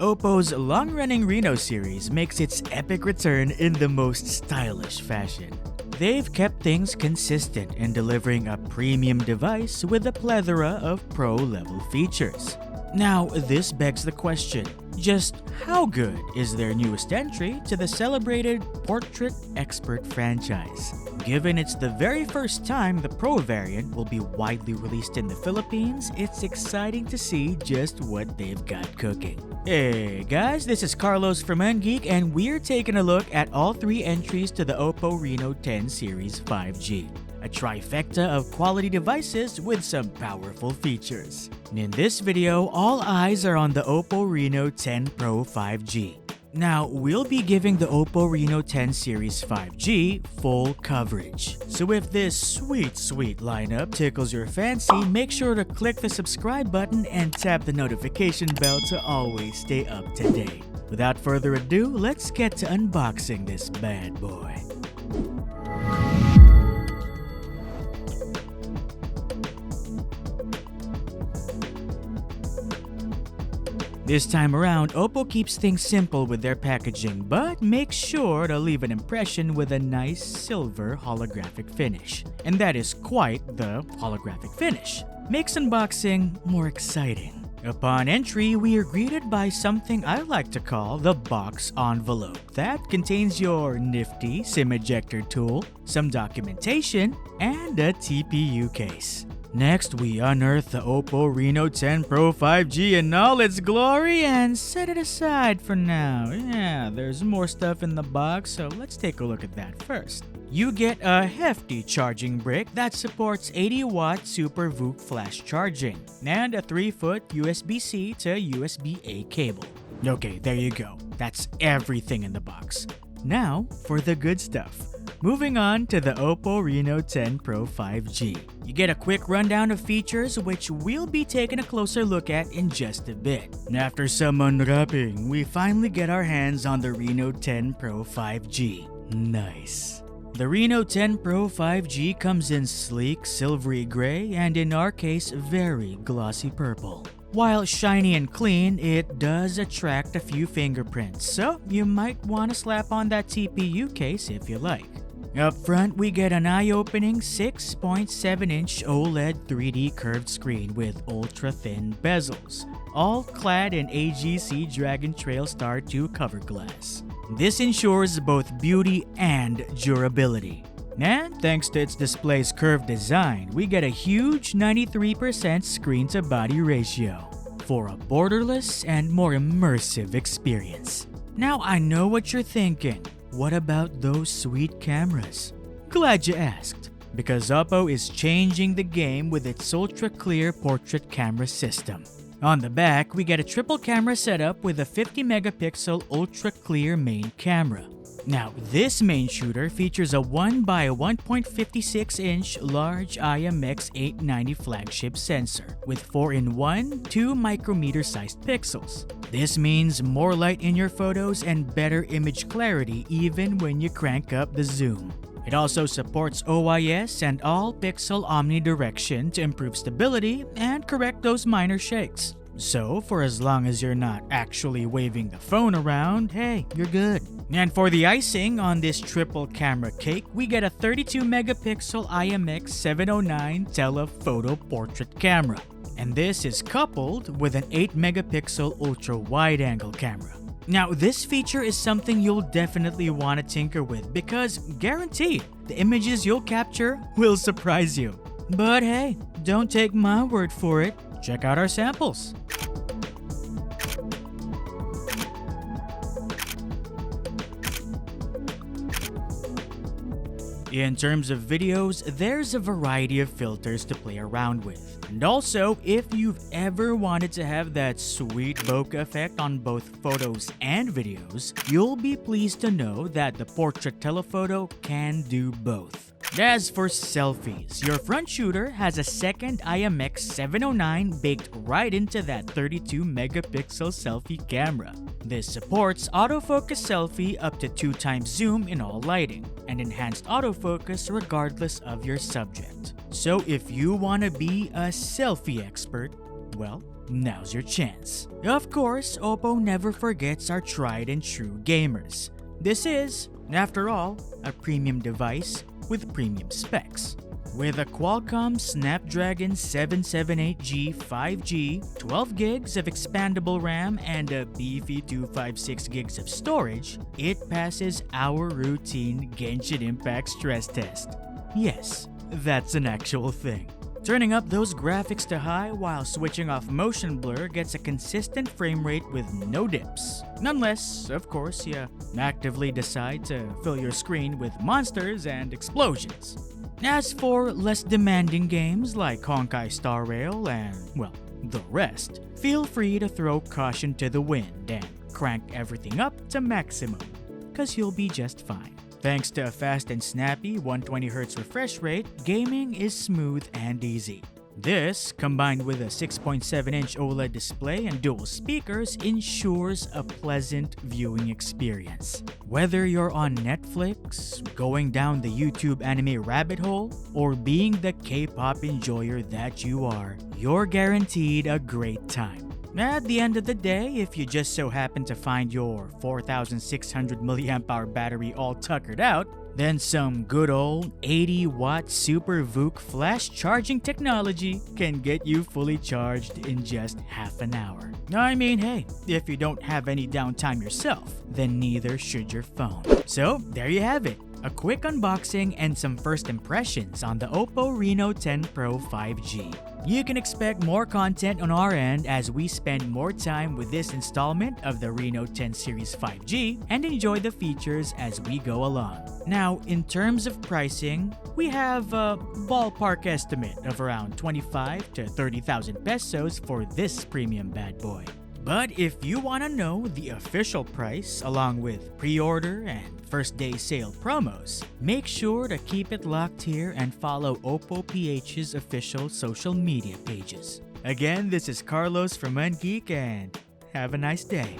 OPPO's long-running Reno series makes its epic return in the most stylish fashion. They've kept things consistent in delivering a premium device with a plethora of pro-level features. Now, this begs the question, just how good is their newest entry to the celebrated Portrait Expert franchise? Given it's the very first time the Pro variant will be widely released in the Philippines, it's exciting to see just what they've got cooking. Hey guys, this is Carlos from UnGeek, and we're taking a look at all three entries to the OPPO Reno10 Series 5G. A trifecta of quality devices with some powerful features. In this video, all eyes are on the OPPO Reno10 Pro 5G. Now, we'll be giving the OPPO Reno10 Series 5G full coverage. So if this sweet lineup tickles your fancy, make sure to click the subscribe button and tap the notification bell to always stay up to date. Without further ado, let's get to unboxing this bad boy. This time around, OPPO keeps things simple with their packaging, but makes sure to leave an impression with a nice silver holographic finish. And that is quite the holographic finish. Makes unboxing more exciting. Upon entry, we are greeted by something I like to call the box envelope. That contains your nifty SIM ejector tool, some documentation, and a TPU case. Next, we unearth the OPPO Reno10 Pro 5G in all its glory and set it aside for now. Yeah, there's more stuff in the box, so let's take a look at that first. You get a hefty charging brick that supports 80-watt Super VOOC flash charging and a 3-foot USB-C to USB-A cable. Okay, there you go. That's everything in the box. Now, for the good stuff. Moving on to the OPPO Reno10 Pro 5G. You get a quick rundown of features, which we'll be taking a closer look at in just a bit. After some unwrapping, we finally get our hands on the Reno10 Pro 5G. Nice. The Reno10 Pro 5G comes in sleek silvery gray and in our case very glossy purple. While shiny and clean, it does attract a few fingerprints, so you might want to slap on that TPU case if you like. Up front, we get an eye-opening 6.7-inch OLED 3D curved screen with ultra-thin bezels, all clad in AGC Dragon Trail Star 2 cover glass. This ensures both beauty and durability. And thanks to its display's curved design, we get a huge 93% screen-to-body ratio for a borderless and more immersive experience. Now I know what you're thinking. What about those sweet cameras? Glad you asked, because OPPO is changing the game with its ultra-clear portrait camera system. On the back, we get a triple camera setup with a 50-megapixel ultra-clear main camera. Now, this main shooter features a 1x1.56-inch large IMX890 flagship sensor with 4-in-1 2-micrometer-sized pixels. This means more light in your photos and better image clarity even when you crank up the zoom. It also supports OIS and all-pixel omnidirection to improve stability and correct those minor shakes. So, for as long as you're not actually waving the phone around, hey, you're good. And for the icing on this triple camera cake, we get a 32-megapixel IMX890 Telephoto portrait camera. And this is coupled with an 8-megapixel ultra-wide-angle camera. Now, this feature is something you'll definitely want to tinker with because, guaranteed, the images you'll capture will surprise you. But hey, don't take my word for it. Check out our samples. In terms of videos, there's a variety of filters to play around with. And also, if you've ever wanted to have that sweet bokeh effect on both photos and videos, you'll be pleased to know that the Portrait Telephoto can do both. As for selfies, your front shooter has a second IMX709 baked right into that 32-megapixel selfie camera. This supports autofocus selfie up to 2x zoom in all lighting, and enhanced autofocus regardless of your subject. So if you want to be a selfie expert, well, Now's your chance. Of course, OPPO never forgets our tried and true gamers. This is, after all, a premium device with premium specs. With a Qualcomm Snapdragon 778G 5G, 12 gigs of expandable RAM, and a beefy 256 gigs of storage, it passes our routine Genshin Impact stress test. Yes, that's an actual thing. Turning up those graphics to high while switching off motion blur gets a consistent frame rate with no dips. Unless, of course, you actively decide to fill your screen with monsters and explosions. As for less demanding games like Honkai Star Rail and, well, the rest, feel free to throw caution to the wind and crank everything up to maximum, cause you'll be just fine. Thanks to a fast and snappy 120Hz refresh rate, gaming is smooth and easy. This, combined with a 6.7-inch OLED display and dual speakers, ensures a pleasant viewing experience. Whether you're on Netflix, going down the YouTube anime rabbit hole, or being the K-pop enjoyer that you are, you're guaranteed a great time. At the end of the day, if you just so happen to find your 4,600 mAh battery all tuckered out, then some good old 80-watt Super VOOC flash charging technology can get you fully charged in just half an hour. I mean, hey, if you don't have any downtime yourself, then neither should your phone. So, there you have it. A quick unboxing and some first impressions on the OPPO Reno10 Pro 5G. You can expect more content on our end as we spend more time with this installment of the Reno 10 Series 5G and enjoy the features as we go along. Now, in terms of pricing, we have a ballpark estimate of around 25 to 30,000 pesos for this premium bad boy. But if you want to know the official price along with pre-order and first day sale promos, make sure to keep it locked here and follow OPPO PH's official social media pages. Again, this is Carlos from UnGeek and have a nice day.